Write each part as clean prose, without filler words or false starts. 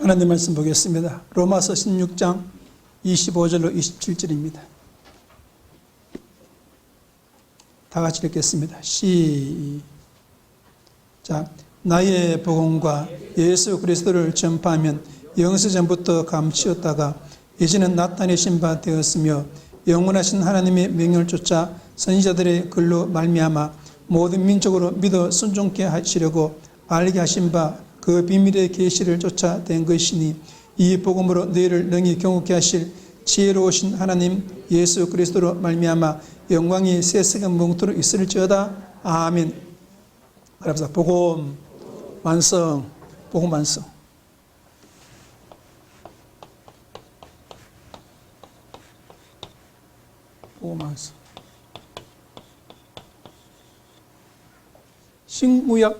하나님 말씀 보겠습니다. 로마서 16장 25절로 27절입니다. 다 같이 읽겠습니다. 시작. 나의 복음과 예수 그리스도를 전파하면 영세전부터 감추었다가 이제는 나타내신 바 되었으며 영원하신 하나님의 명령을 쫓아 선지자들의 글로 말미암아 모든 민족으로 믿어 순종케 하시려고 알게 하신 바 그 비밀의 계시를 쫓아 된 것이니 이 복음으로 너희를 능히 경고케 하실 지혜로우신 하나님 예수 그리스도로 말미암아 영광이 세세간 뭉토록 있을지어다. 아멘. 그래서 복음 완성, 복음 완성. 복음 완성. 신구약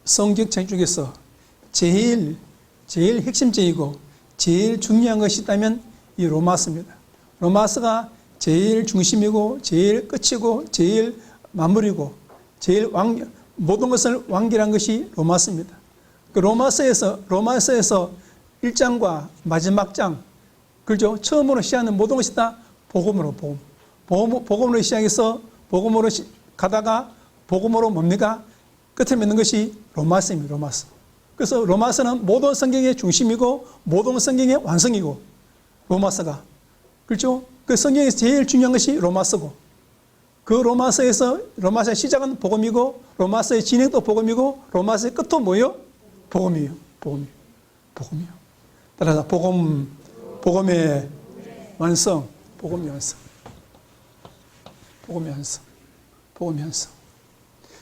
성경책 중에서 제일 핵심적이고 제일 중요한 것이 있다면 이 로마서입니다. 로마서가 제일 중심이고 제일 끝이고 제일 마무리고 제일 모든 것을 완결한 것이 로마서입니다. 그 로마서에서 1장과 마지막 장, 그죠? 처음으로 시작하는 모든 것이 다 복음으로 복음으로 시작해서 복음으로 가다가 복음으로 뭡니까? 끝을 맺는 것이 로마서입니다. 로마서. 그래서 로마서는 모든 성경의 중심이고 모든 성경의 완성이고 로마서가, 그렇죠? 그 성경에서 제일 중요한 것이 로마서고 그 로마서에서 로마서의 시작은 복음이고 로마서의 진행도 복음이고 로마서의 끝도 뭐예요? 복음이에요. 복음이요. 따라서 복음의 완성, 복음의 완성.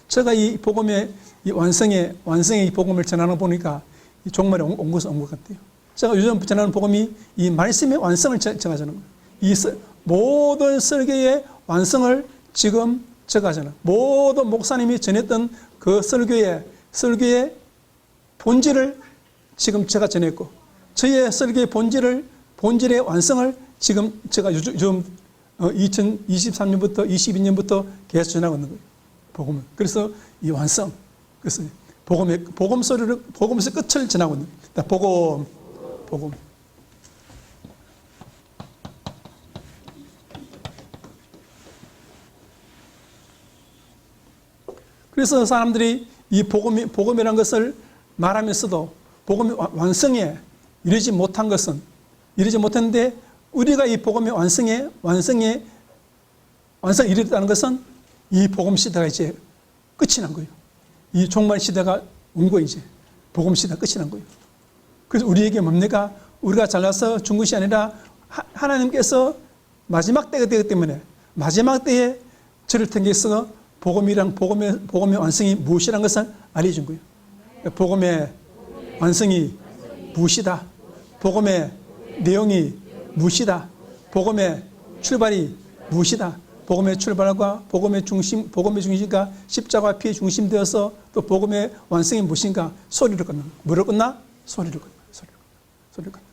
제가 이 복음의 이 완성의 이 복음을 전하는 거 보니까 정말 온 것 같아요. 제가 요즘 전하는 복음이 이 말씀의 완성을 전하자는 거예요. 이 모든 설교의 완성을 지금 제가 하잖아요. 모든 목사님이 전했던 그 설교의 본질을 지금 제가 전했고, 저의 설교의 본질의 완성을 지금 제가 요즘 2023년부터 22년부터 계속 전하고 있는 거예요. 복음을. 그래서 이 완성, 그래서 복음서의 끝을 전하고 있는 거예요. 복음. 그래서 사람들이 이 복음이라는 것을 말하면서도 복음의 완성에 이르지 못했는데 우리가 이 복음의 완성에 이르렀다는 것은 이 복음 시대가 이제 끝이 난 거예요. 이 종말 시대가 온 거예요. 이제 복음 시대가 끝이 난 거예요. 그래서 우리에게 뭡니까? 우리가 잘나서 준 것이 아니라 하나님께서 마지막 때가 되기 때문에 마지막 때에 저를 통해서 복음의 완성이 무엇이라는 것을 알려준 거예요. 복음의 완성이 무엇이다. 복음의 내용이 무엇이다. 복음의 출발이 무엇이다. 복음의 출발과 복음의 중심과 십자가 피의 중심되어서 또 복음의 완성이 무엇인가? 소리를 끊는 거예요. 뭐를 끊나? 소리를 끊는 거예요.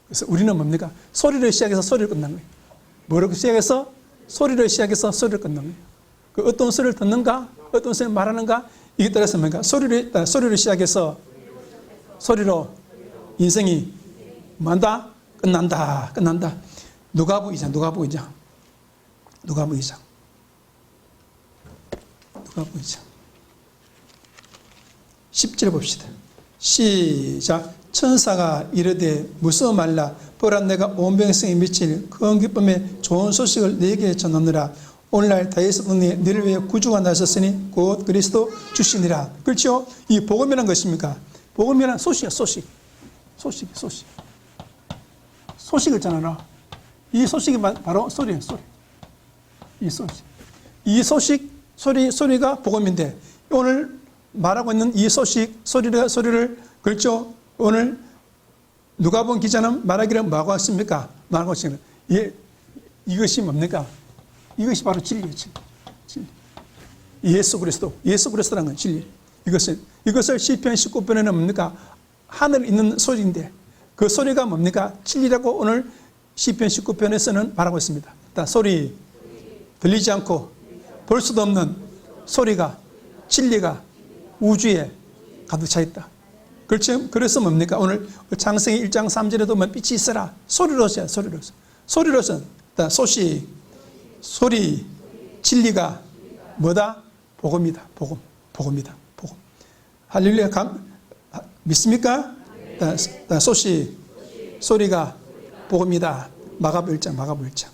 그래서 우리는 뭡니까? 소리를 시작해서 소리를 끊는 거예요. 뭐를 시작해서? 소리를 시작해서 소리를 끊는 거예요. 그 어떤 소리를 듣는가? 어떤 소리를 말하는가? 이에 따라서 뭡니까? 소리를 시작해서 소리로 인생이 뭐한다? 끝난다. 누가복음 2장 10절 봅시다. 시작. 천사가 이르되 무서워 말라. 보라 내가 온 백성에 미칠 큰 기쁨의 좋은 소식을 네게 전하느라. 오늘날 다윗의 동네에 너를 위해 구주가 나셨으니 곧 그리스도 주시니라. 그렇죠? 이 복음이란 것입니까? 복음이란 소식이야. 소식을 전하라. 이 소식이 바로 소리예요. 이 소리가 복음인데 오늘 말하고 있는 이 소리를 그렇죠? 오늘 누가복음 기자는 말하기를 뭐하고 했습니까? 말하고 있습니다. 이것이 뭡니까? 이것이 바로 진리예요. 진리. 예수 그리스도라는 건 진리. 이것을 시편 19편에는 뭡니까? 하늘에 있는 소리인데 그 소리가 뭡니까? 진리라고 오늘 시편 19편에서는 말하고 있습니다. 소리, 들리지 않고 볼 수도 없는 소리가, 진리가 우주에 가득 차 있다. 그렇죠? 그래서 뭡니까? 오늘 창세기 1장 3절에도 뭐 빛이 있어라. 소리로서야, 소리로서. 소리로서. 소식, 소리, 진리가 뭐다? 복음이다. 복음, 복음이다. 복음. 할렐루야. 믿습니까? 소식, 소리가 복음이다. 마가복음 1장, 마가복음 1장.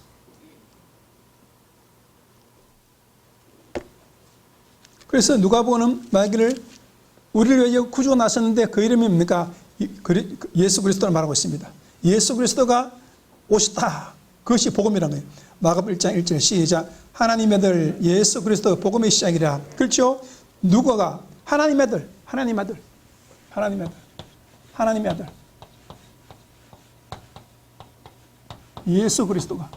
그래서 누가복음은 마귀를 우리를 위해 구주가 나섰는데 그 이름이 뭡니까? 예수 그리스도를 말하고 있습니다. 예수 그리스도가 오셨다. 그것이 복음이라는 거예요. 마가복음 1장 1절 시작. 하나님의 아들 예수 그리스도 복음의 시작이라. 그렇죠? 누가가 하나님의 아들, 하나님의 아들, 하나님의 아들, 하나님의 아들. 예수 그리스도가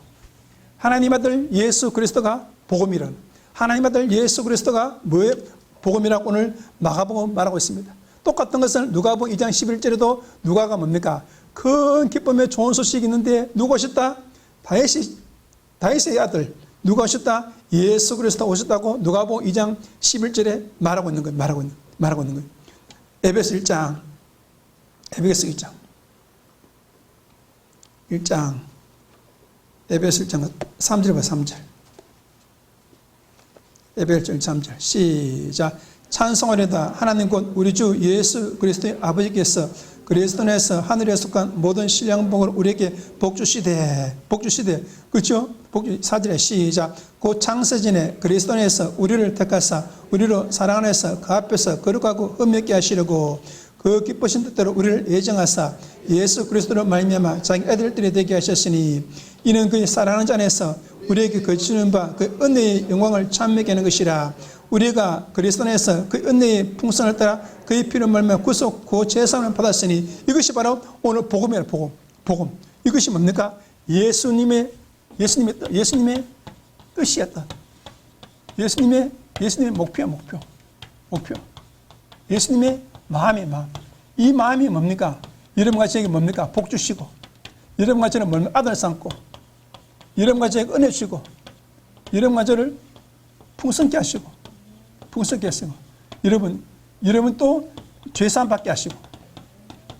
하나님의 아들 예수 그리스도가 복음이라는. 하나님의 아들 예수 그리스도가 뭐의 복음이라고 오늘 마가복음 말하고 있습니다. 똑같은 것을 누가복음 2장 11절에도 누가가 뭡니까? 큰 기쁨의 좋은 소식이 있는데 누가 오셨다? 다윗의 아들 누가 오셨다? 예수 그리스도 오셨다고 누가복음 2장 11절에 말하고 있는 거예요. 말하고 있는 거예요. 에베소 1장 1장 에베소 1장 3절 봐 3절. 에베소 1장 3절 시작. 찬송하리다 하나님 곧 우리 주 예수 그리스도의 아버지께서 그리스도에서 하늘에 속한 모든 신령복을 우리에게 복주시되 그렇죠? 4절에 시작. 곧 창세전에 그리스도에서 우리를 택하사 우리로 사랑 안에서 그 앞에서 거룩하고 흠없게 하시려고 그 기쁘신 뜻대로 우리를 예정하사 예수 그리스도로 말미암아 자기 아들들이 되게 하셨으니 이는 그의 사랑하는 자 안에서 우리에게 거치는 바 그 은혜의 영광을 찬미하게 하는 것이라. 우리가 그리스도 안에서 그 은혜의 풍성을 따라 그의 피로 말미암아 구속 그 제사함을 받았으니 이것이 바로 오늘 복음이에요. 복음. 이것이 뭡니까? 예수님의 뜻이었다. 예수님의 목표. 예수님의 마음. 이 마음이 뭡니까? 여러분과 저에게 뭡니까? 복 주시고, 여러분과 저는 뭡니까? 아들 삼고, 여러분과 저에게 은혜 주시고, 여러분과 저를 풍성케 하시고, 여러분 또 죄사함 받게 하시고,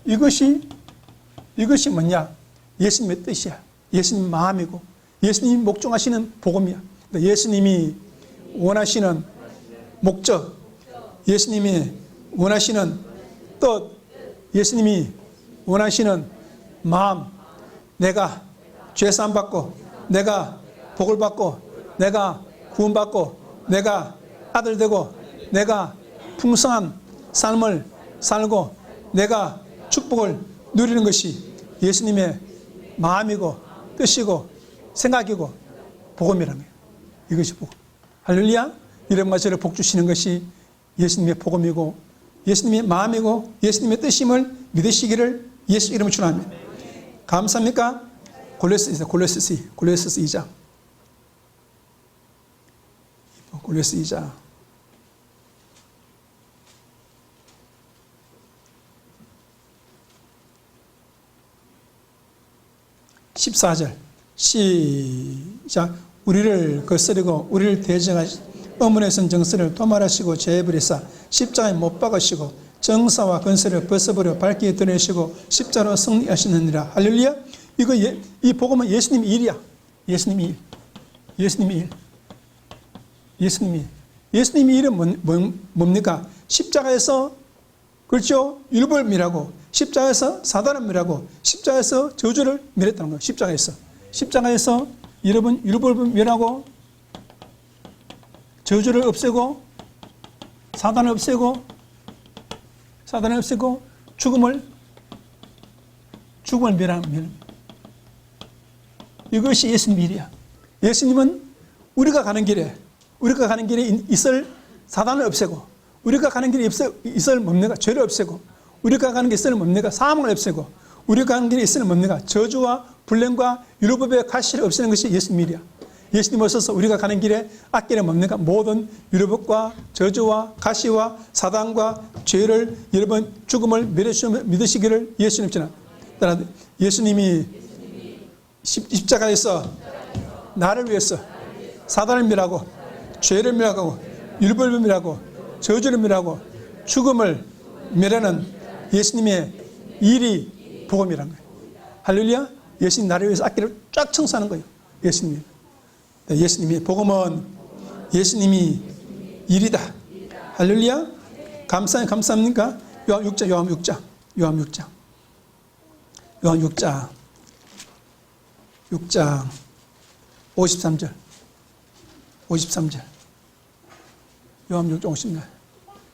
이것이 뭐냐? 예수님의 뜻이야. 예수님 마음이고, 예수님이 목종하시는 복음이야. 예수님이 원하시는 목적, 예수님이 원하시는 뜻, 예수님이 원하시는 마음, 내가 죄사함 받고, 내가 복을 받고, 내가 구원받고, 내가 아들 되고, 내가 풍성한 삶을 살고, 내가 축복을 누리는 것이 예수님의 마음이고 뜻이고 생각이고 복음이라는 거예요. 이것이 복음. 할렐루야. 이름과 저를 복 주시는 것이 예수님의 복음이고 예수님의 마음이고 예수님의 뜻임을 믿으시기를 예수 이름으로 축원합니다. 감사합니까? 골로새서 2장. 골로새 2장. 14절 시작. 우리를 거스르고 우리를 대적하시 어문의 선 정서를 도말하시고 죄버리사 십자가에 못 박으시고 정사와 건설을 벗어버려 밝게 드러내시고 십자로 승리하시느니라. 할렐루야. 이 복음은 예수님의 일이야. 예수님의 일은 뭡니까? 십자가에서 그렇죠? 율법이라고, 십자가에서 사단을 멸하고, 십자가에서 저주를 멸했다는 거예요. 십자가에서 여러분 율법을 멸하고, 저주를 없애고, 사단을 없애고, 죽음을 멸하는. 이것이 예수님의 일이야. 예수님은 우리가 가는 길에 있을 사단을 없애고, 우리가 가는 길에 있을 뭡니까? 죄를 없애고, 우리가 가는 길에 있을 뭡니까? 사망을 없애고, 우리가 가는 길에 있을 뭡니까? 저주와 불행과 율법의 가시를 없애는 것이 예수님 일이야. 예수님 오셔서 우리가 가는 길에 앞길에 뭡니까? 모든 율법과 저주와 가시와 사단과 죄를 여러분 죽음을 믿으시기를 예수님 전하. 따라 예수님이 십자가에서 나를 위해서 사단을 멸하고 죄를 멸하고 율법을 멸하고 저주를 멸하고 죽음을 멸하는 예수님의 일이 복음이란 거예요. 할렐루야. 예수님 나를 위해서 악기를 쫙 청소하는 거예요. 예수님이. 예수님의 복음은 예수님이 일이다. 할렐루야. 감사합니까? 요한 6장, 요한 6장, 요한 6장. 요한 6장. 6장 53절. 53절. 요한 6장 50절.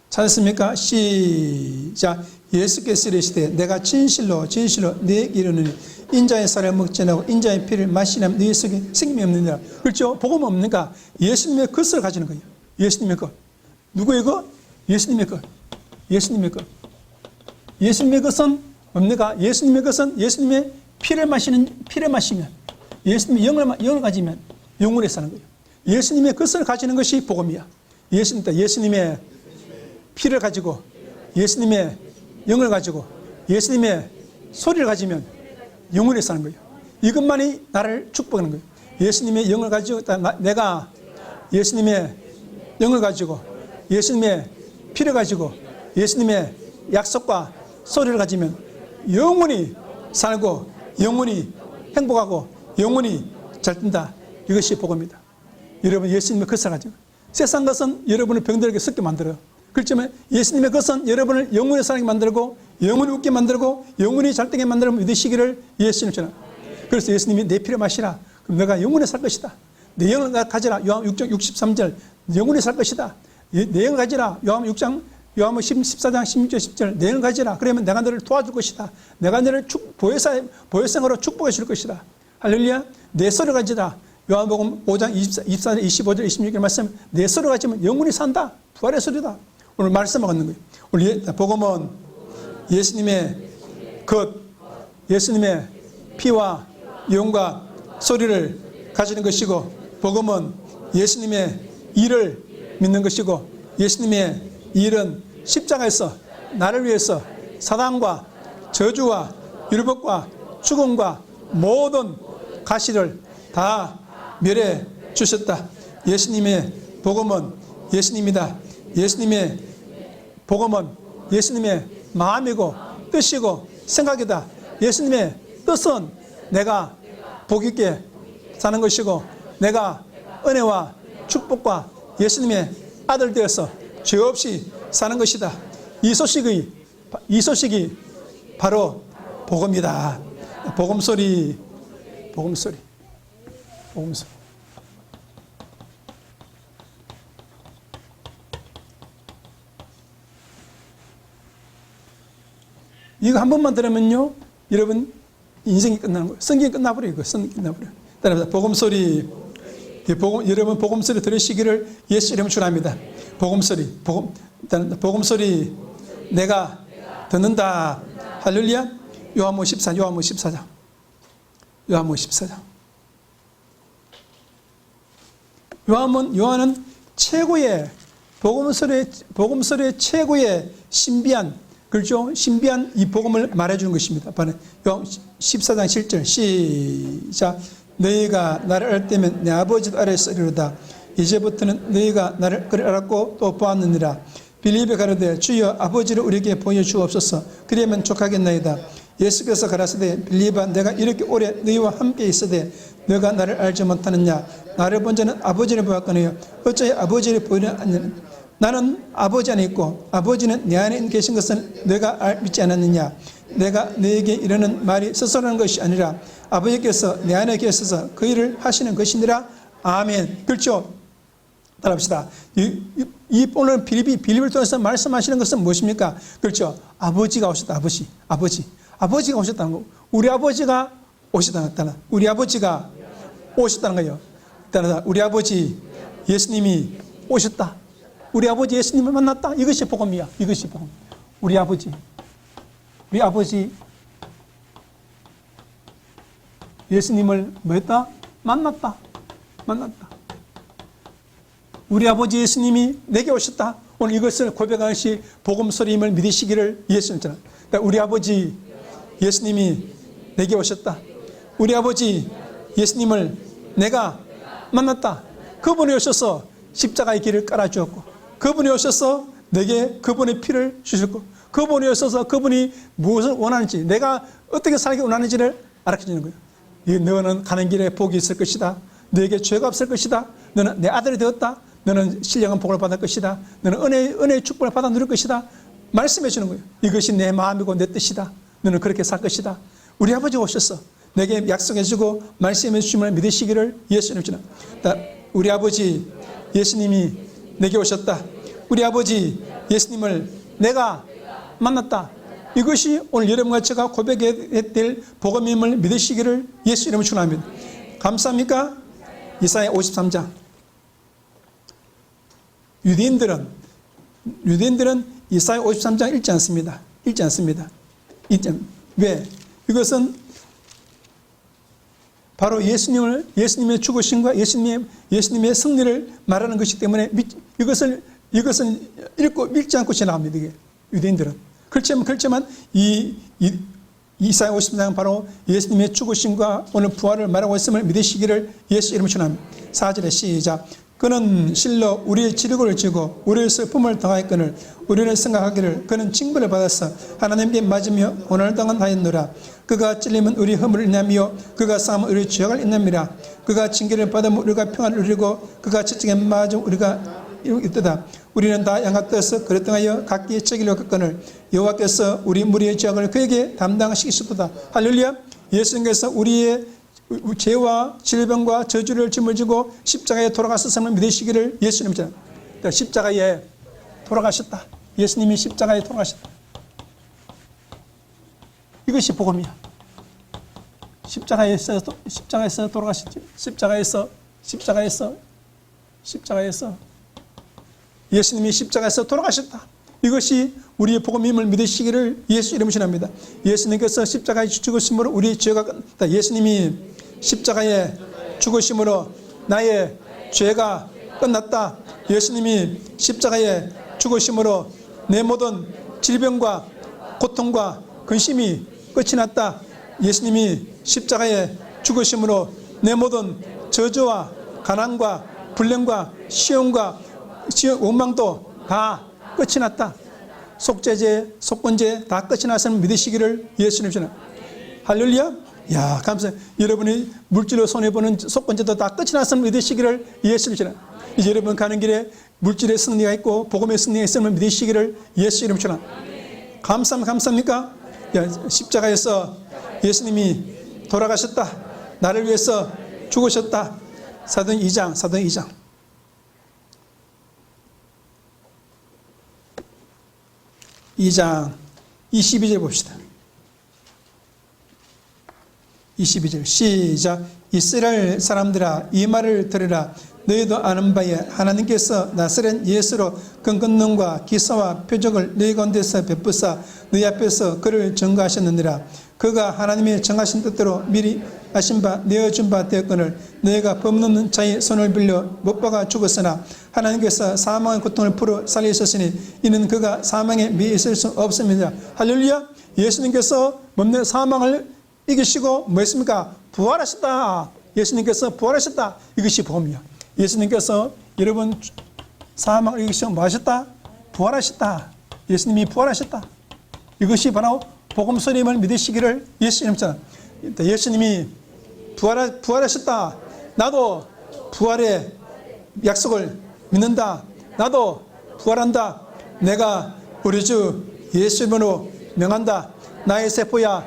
찾았습니까? 시작. 예수께서 이르시되 내가 진실로 너에게 이르노니 인자의 살을 먹지 않고 인자의 피를 마시면 너희 속에 생명이 없느니라. 그렇죠? 복음 없는가? 예수님의 것을 가지는 거예요. 예수님의 것. 누구의 것? 예수님의 것. 예수님의 것. 예수님의 것은 뭡니까? 예수님의 것은 예수님의 피를 마시면 예수님의 영을 가지면 영원히 사는 거예요. 예수님의 것을 가지는 것이 복음이야. 예수님의 피를 가지고 예수님의 영을 가지고 예수님의 소리를 가지면 영원히 사는 거예요. 이것만이 나를 축복하는 거예요. 예수님의 영을 가지고 내가 예수님의 영을 가지고 예수님의 피를 가지고 예수님의 약속과 소리를 가지면 영원히 살고 영원히 행복하고 영원히 잘 뜬다. 이것이 복음입니다. 여러분 예수님의 것을 가지고 세상 것은 여러분을 병들게 썩게 만들어요. 그렇지만 예수님의 것은 여러분을 영원히 살게 만들고 영원히 웃게 만들고 영원히 잘되게 만들어 믿으시기를 예수님 전하. 그래서 예수님이 내 피를 마시라. 그럼 내가 영원히 살 것이다. 내 영을 가지라. 요한 6장 63절 영원히 살 것이다. 내 영을 가지라. 요한 6장 요한 14장 16절 10절 내 영을 가지라. 그러면 내가 너를 도와줄 것이다. 내가 너를 보혜생으로 축복해 줄 것이다. 할렐루야. 내 소리를 가지라. 요한복음 5장 24절 25절 26절 말씀 내 소리를 가지면 영원히 산다. 부활의 소리다. 오늘 말씀을 갖는 거예요. 오늘 복음은 예수님의 것, 예수님의 피와 영과 소리를 가지는 것이고 복음은 예수님의 일을 믿는 것이고 예수님의 일은 십자가에서 나를 위해서 사단과 저주와 율법과 죽음과 모든 가시를 다 멸해 주셨다. 예수님의 복음은 예수님이다. 예수님의 복음은 예수님의 마음이고 뜻이고 생각이다. 예수님의 뜻은 내가 복 있게 사는 것이고 내가 은혜와 축복과 예수님의 아들 되어서 죄 없이 사는 것이다. 이 소식이 바로 복음이다. 복음소리. 이거 한 번만 들으면요, 여러분 인생이 끝나는 거예요. 성경이 끝나버려요. 성경이 끝나버려요. 따라서 복음소리, 여러분 복음소리 들으시기를 예수 이름으로 축원합니다. 복음소리 내가 듣는다. 할렐루야. 요한복음 14장. 요한은 최고의 복음소리의 최고의 신비한, 그렇죠? 신비한 이 복음을 말해주는 것입니다. 요한 14장 7절 시작. 너희가 나를 알 때면 내 아버지도 알았으리로다. 이제부터는 너희가 나를 그리 알았고 또 보았느니라. 빌립에 가로되 주여 아버지를 우리에게 보여주옵소서. 그러면 족하겠나이다. 예수께서 가라사대 빌립아 내가 이렇게 오래 너희와 함께 있으되 너가 나를 알지 못하느냐. 나를 본 자는 아버지를 보았거니와 어찌 아버지를 보이려 하느냐. 나는 아버지 안에 있고 아버지는 내 안에 계신 것을 너가 믿지 않았느냐. 내가 너에게 이르는 말이 스스로 하는 것이 아니라 아버지께서 내 안에 계셔서 그 일을 하시는 것이니라. 아멘. 그렇죠? 따라합시다. 이 오늘 빌립을 통해서 말씀하시는 것은 무엇입니까? 그렇죠? 아버지가 오셨다. 아버지가 오셨다는 거. 우리 아버지가 오셨다는 우리 아버지가 오셨다는 거예요. 따라서 우리 아버지 예수님이 오셨다. 우리 아버지 예수님을 만났다. 이것이 복음이야. 이것이 복음. 우리 아버지 예수님을 뭐했다? 만났다. 우리 아버지 예수님이 내게 오셨다. 오늘 이것을 고백하는 것이 복음소리임을 믿으시기를 예수님 전하. 우리 아버지 예수님이 내게 오셨다. 우리 아버지 예수님을 내가 만났다. 그분이 오셔서 십자가의 길을 깔아주었고 그분이 오셔서 내게 그분의 피를 주셨고 그분이 있어서 그분이 무엇을 원하는지, 내가 어떻게 살기 원하는지를 알려주는 거예요. 너는 가는 길에 복이 있을 것이다. 너에게 죄가 없을 것이다. 너는 내 아들이 되었다. 너는 신령한 복을 받을 것이다. 너는 은혜의 축복을 받아 누릴 것이다. 말씀해 주는 거예요. 이것이 내 마음이고 내 뜻이다. 너는 그렇게 살 것이다. 우리 아버지가 오셔서 내게 약속해 주고 말씀해 주심을 믿으시기를 예수님 주나. 우리 아버지 예수님이 내게 오셨다. 우리 아버지 예수님을 내가 만났다. 이것이 오늘 여러분과 제가 고백해야 될 복음임을 믿으시기를 예수 이름으로 축원합니다. 감사합니까? 이사야 53장. 유대인들은 이사야 53장 읽지 않습니다. 왜? 이것은 바로 예수님의 죽으심과 예수님의 승리를 말하는 것이기 때문에 이것은 읽고 읽지 않고 지나갑니다. 이게 유대인들은. 그렇지만 이사야 53장은 바로 예수님의 죽으심과 오늘 부활을 말하고 있음을 믿으시기를 예수 이름으로 축원합니다. 4절에 시작. 그는 실로 우리의 지력을 지고 우리의 슬픔을 당하였거늘 우리는 생각하기를 그는 징벌을 받아서 하나님께 맞으며 고난을 당하였노라. 그가 찔림은 우리 허물을 인하며 그가 싸움은 우리 죄악을 인함이라. 그가 징계를 받으면 우리가 평안을 누리고 그가 채찍에 맞으면 우리가 이르다. 우리는 다 양각 떠서 그릇등하여 각기 책임을 걷거늘 여호와께서 우리 무리의 죄악을 그에게 담당시키셨도다. 할렐루야. 예수님께서 우리의 죄와 질병과 저주를 짊어지고 십자가에 돌아가셨음을 믿으시기를 예수님 전 십자가에 돌아가셨다. 예수님이 십자가에 돌아가셨다. 이것이 복음이야. 십자가에서 돌아가셨지. 십자가에서 예수님이 십자가에서 돌아가셨다. 이것이 우리의 복음임을 믿으시기를 예수 이름으로 전합니다. 예수님께서 십자가에 죽으심으로 우리의 죄가 끝났다. 예수님이 십자가에 죽으심으로 나의 죄가 끝났다. 예수님이 십자가에 죽으심으로 내 모든 질병과 고통과 근심이 끝이 났다. 예수님이 십자가에 죽으심으로 내 모든 저주와 가난과 불행과 시험과 원망도 다 끝이 났다. 속죄제, 속건제 다 끝이 났음을 믿으시기를 예수님 주는. 할렐루야. 야, 감사해요. 여러분이 물질로 손해보는 속건제도 다 끝이 났음을 믿으시기를 예수님 주는. 이제 여러분 가는 길에 물질의 승리가 있고 복음의 승리가 있음을 믿으시기를 예수 이름 주는. 감사합니까? 야, 십자가에서 예수님이 돌아가셨다. 나를 위해서 죽으셨다. 사도행 2장. 2장 22절 봅시다. 22절 시작. 이스라엘 사람들아 이 말을 들으라. 너희도 아는 바에 하나님께서 나사렛 예수로 근권능과 기사와 표적을 너희 가운데서 베푸사 너희 앞에서 그를 증거하셨느니라. 그가 하나님의 정하신 뜻대로 미리 하신 바 내어준 바 되었거늘 너희가 법없는 자의 손을 빌려 못 박아 죽었으나 하나님께서 사망의 고통을 풀어 살리셨으니 이는 그가 사망에 미에 있을 수 없습니다. 할렐루야. 예수님께서 뭡니까? 사망을 이기시고 뭐 했습니까? 부활하셨다. 예수님께서 부활하셨다. 이것이 복음이야. 예수님께서 여러분 사망을 이기시고 뭐 하셨다? 부활하셨다. 예수님이 부활하셨다. 이것이 바로 복음 소림을 믿으시기를 예수님 전. 예수님이 부활하셨다. 나도 부활의 약속을 믿는다. 나도 부활한다. 내가 우리 주 예수 이름으로 명한다. 나의 세포야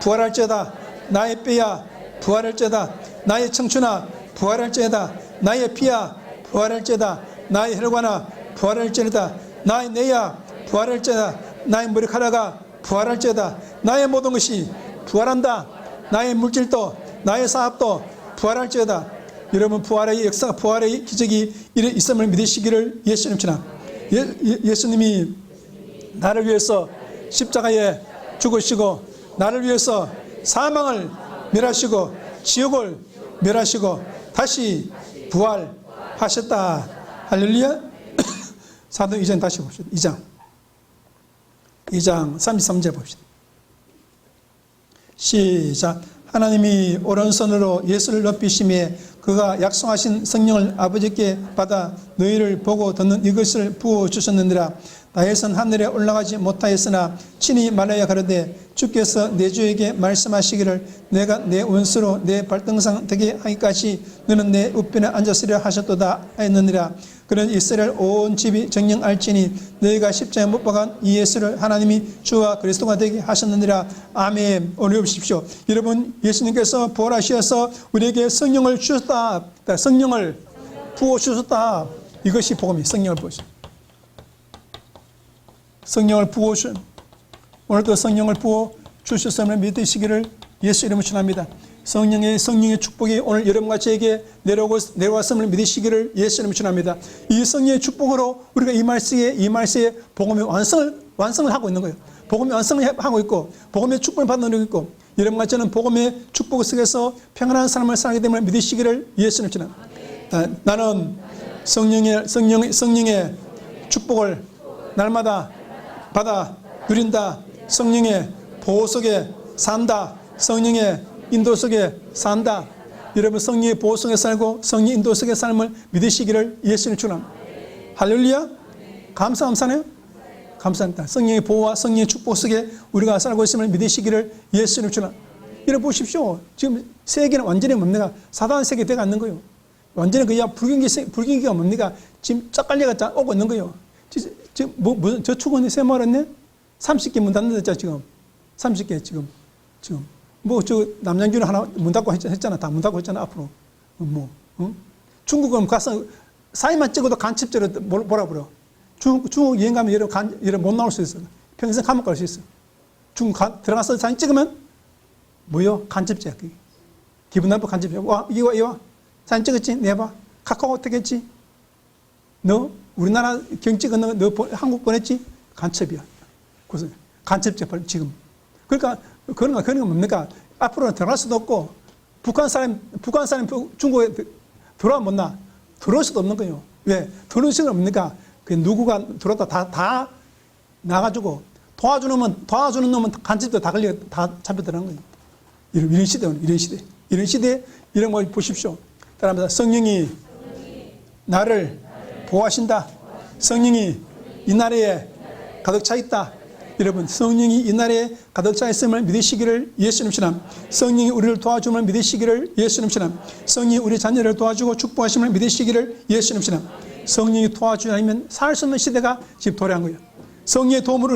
부활할지어다. 나의 뼈야 부활할지어다. 나의 청춘아 부활할지어다. 나의 피야 부활할지어다. 나의 혈관아 부활할지어다. 나의 뇌야 부활할지어다. 나의 머리카락아 부활할지어다. 나의 모든 것이 부활한다. 나의 물질도 나의 사업도 부활할지어다. 여러분 부활의 역사, 부활의 기적이 있음을 믿으시기를 예수님 전하. 예수님이 나를 위해서 십자가에 죽으시고 나를 위해서 사망을 멸하시고 지옥을 멸하시고 다시 부활하셨다. 할렐루야. 사도 2장 다시 봅시다. 2장 33절 봅시다. 시작. 하나님이 오른손으로 예수를 높이심에 그가 약속하신 성령을 아버지께 받아 너희를 보고 듣는 이것을 부어주셨느니라. 나에선 하늘에 올라가지 못하였으나 친히 말하여 가로되 주께서 내 주에게 말씀하시기를 내가 내 원수로 내 발등상 되게 하기까지 너는 내 우편에 앉았으리라 하셨도다 하였느니라. 그런 이스라엘 온 집이 정령 알지니 너희가 십자가에 못 박은 이 예수를 하나님이 주와 그리스도가 되게 하셨느니라. 아멘. 오늘 보십시오. 여러분, 예수님께서 부활하셔서 우리에게 성령을 주셨다. 성령을 부어주셨다. 이것이 복음이 성령을 부어주셨다. 성령을 부어 주 오늘도 성령을 부어 주셨음을 믿으시기를 예수 이름으로 축원합니다. 성령의 축복이 오늘 여러분과 저에게 내려왔음을 믿으시기를 예수 이름으로 축원합니다. 이 성령의 축복으로 우리가 이 말세에 복음의 완성을 하고 있는 거예요. 복음의 완성을 하고 있고 복음의 축복을 받는 있고 여러분과 저는 복음의 축복 속에서 평안한 삶을 살게 됨을 믿으시기를 예수 이름으로 축원합니다. 나는 성령의 축복을 날마다 받아 누린다. 성령의 보호 속에 산다. 성령의 인도 속에 산다. 여러분, 성령의 보호 속에 살고 성령의 인도 속의 삶을 믿으시기를 예수님 축원합니다. 할렐루야. 감사하네요. 감사합니다. 성령의 보호와 성령의 축복 속에 우리가 살고 있음을 믿으시기를 예수님 축원합니다. 여러분 보십시오. 지금 세계는 완전히 뭡니까? 사단 세계 되어 있는 거예요. 완전히 그야 불경기가 뭡니까? 지금 짝깔려가 오고 있는 거예요. 지금 저 축원이 세 말했네? 30개 문 닫는다 지금. 30개 지금. 저 남양주는 하나 문 닫고 했잖아. 다 문 닫고 했잖아 앞으로. 중국은 가서 사인만 찍어도 간첩죄로 몰아버려. 중국 여행 가면 여러분 못 나올 수 있어. 평생 감옥 갈 수 있어. 중국 들어가서 사진 찍으면 뭐요? 간첩죄야. 기분 나빠 간첩죄야. 와 이리 와. 사진 찍었지? 내봐. 카카오 어떻게 했지? 너 우리나라 경찍 건너 너 한국 보냈지? 간첩이야. 그래서 간첩죄 지금. 그러니까 그런 건 뭡니까? 앞으로는 들어갈 수도 없고 북한 사람 중국에 들어와 못 나. 들어올 수도 없는 거예요. 왜? 들어올 수는 뭡니까? 그 누구가 들어왔다 다 나가지고 도와주는 놈은 간첩도 다 잡혀들어간 거예요. 이런 시대 이런 거 보십시오. 따라합니다. 성령이 나를 보호하신다. 성령이 이 나라에 가득 차 있다. 여러분, 성령이 이 나라에 가득 차 있음을 믿으시기를 예수님 신함. 성령이 우리를 도와줌을 믿으시기를 예수님 신함. 성령이 우리 자녀를 도와주고 축복하심을 믿으시기를 예수님 신함. 성령이 도와주지 않으면 살 수 없는 시대가 지금 도래한 거예요. 성령의 도움으로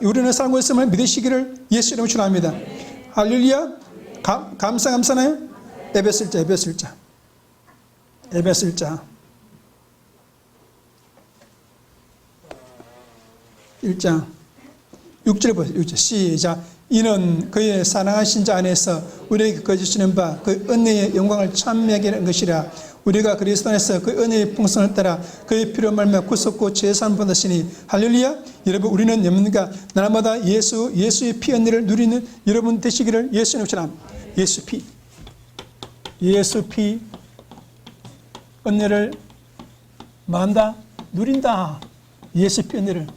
우리는 살고 있음을 믿으시기를 예수님 축원합니다. 할렐루야. 감사나요? 에베소 1장 1장 6절 보세요. 6절 시작. 이는 그의 사랑하신 자 안에서 우리에게 거주시는 바 그 은혜의 영광을 찬미하게 하는 것이라. 우리가 그리스도 안에서 그 은혜의 풍성을 따라 그의 피로 말미암아 구속고 제사함 받으시니. 할렐루야. 여러분, 우리는 뭡니까? 날마다 예수의 피 은혜를 누리는 여러분 되시기를 예수님 축원합니다. 예수 피 은혜를 만다 누린다. 예수 피 은혜를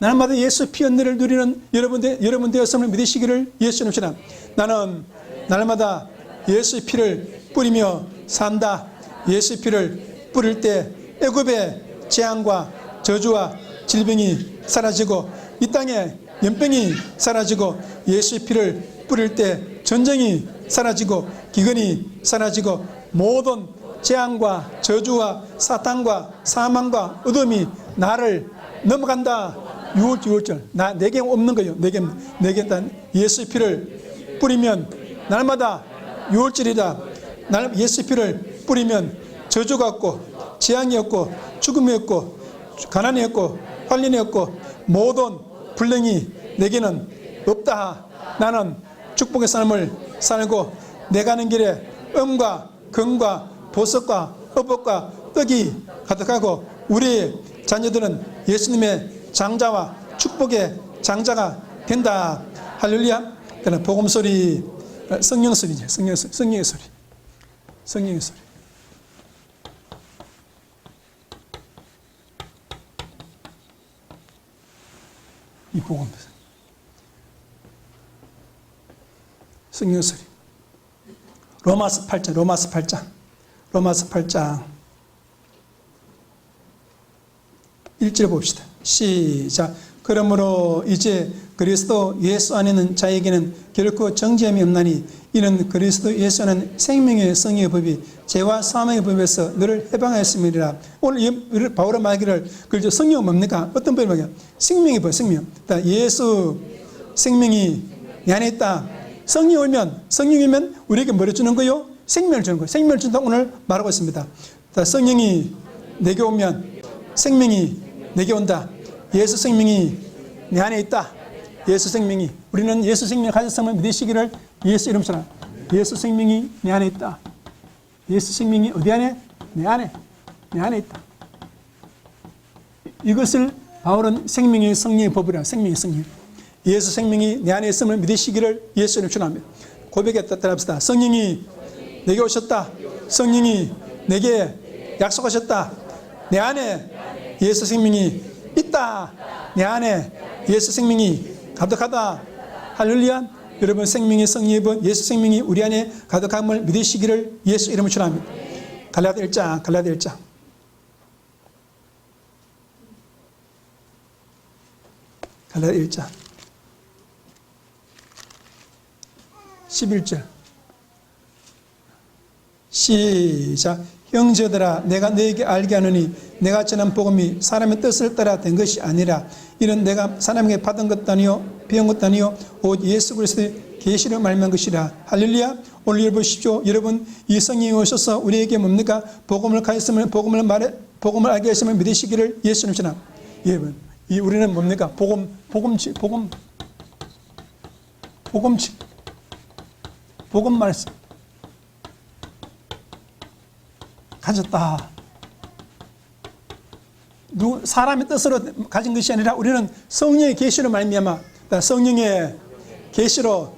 날마다 예수 피 은혜를 누리는 여러분 되었음을 믿으시기를 예수님 축원합니다. 나는 날마다 예수의 피를 뿌리며 산다. 예수의 피를 뿌릴 때 애굽의 재앙과 저주와 질병이 사라지고 이 땅에 연병이 사라지고 예수의 피를 뿌릴 때 전쟁이 사라지고 기근이 사라지고 모든 재앙과 저주와 사탄과 사망과 어둠이 나를 넘어간다. 6절 내게 없는 거예요. 내게 일단 예수의 피를 뿌리면 날마다 6월절이다. 예수의 피를 뿌리면 저주가 없고 재앙이 없고 죽음이 없고 가난이 없고 환란이 없고 모든 불행이 내게는 없다. 나는 축복의 삶을 살고 내 가는 길에 음과 금과 보석과 의복과 떡이 가득하고 우리 자녀들은 예수님의 장자와 축복의 장자가 된다. 할렐루야. 그러나 복음 소리, 성령 소리죠. 성령의 소리. 이 복음. 성령 소리. 로마서 8장. 로마서 8장 1절 봅시다. 시작. 그러므로 이제 그리스도 예수 안에는 자에게는 결코 정죄함이 없나니 이는 그리스도 예수 안에는 생명의 성의 법이 죄와 사망의 법에서 너를 해방하였음이니라. 오늘 바울의 말기를 그렇죠. 성령은 뭡니까? 어떤 법이 뭐냐? 생명의 법, 생명. 예수 생명이 내 안에 있다. 성령이면 우리에게 뭐를 주는 거요? 생명을 주는 거예요. 생명을 준다 오늘 말하고 있습니다. 성령이 내게 오면 생명이 내게 온다. 예수 생명이 내 안에 있다. 예수 생명이, 우리는 예수 생명을 가졌음을 믿으시기를 예수 이름처럼. 예수 생명이 내 안에 있다. 예수 생명이 어디 안에? 내 안에 있다. 이것을 바울은 생명의 성령의 법이라. 생명의 성령. 예수 생명이 내 안에 있음을 믿으시기를 예수 이름으로 축원합니다. 고백했다. 따라합시다. 성령이 내게 오셨다. 성령이 내게 약속하셨다. 내 안에 예수 생명이 있다. 내 안에 예수 생명이 가득하다. 할렐루야. 여러분 생명의 성령의 법 예수 생명이 우리 안에 가득함을 믿으시기를 예수 이름으로 축원합니다. 갈라디아 1장 갈라디아 1장 11절 시작. 형제들아 내가 너에게 알게 하노니 내가 전한 복음이 사람의 뜻을 따라 된 것이 아니라 이는 내가 사람에게 받은 것도 아니요 배운 것도 아니요 오직 예수 그리스도의 계시로 말미암은 것이라. 할렐루야. 오늘 여러분 여러분 이 성령이 오셔서 우리에게 뭡니까? 복음을 가졌으면 복음을 알게 하시면 믿으시기를 예수님 전함. 여러분 이 우리는 뭡니까? 복음 말씀 가졌다. 사람의 뜻으로 가진 것이 아니라 우리는 성령의 계시로 말미암아 성령의 계시로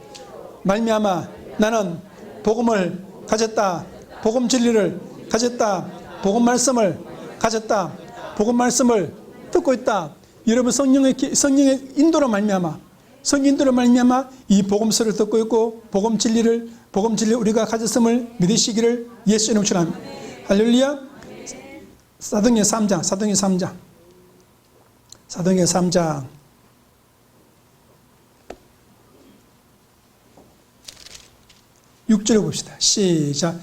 말미암아 나는 복음을 가졌다. 복음 진리를 가졌다. 복음 말씀을 가졌다. 복음 말씀을 듣고 있다. 여러분 성령의 인도로 말미암아 이 복음서를 듣고 있고 복음 진리 우리가 가졌음을 믿으시기를 예수 이름으로 축원합니다. 할렐루야. 사도행전 3장 6절을 봅시다. 시작.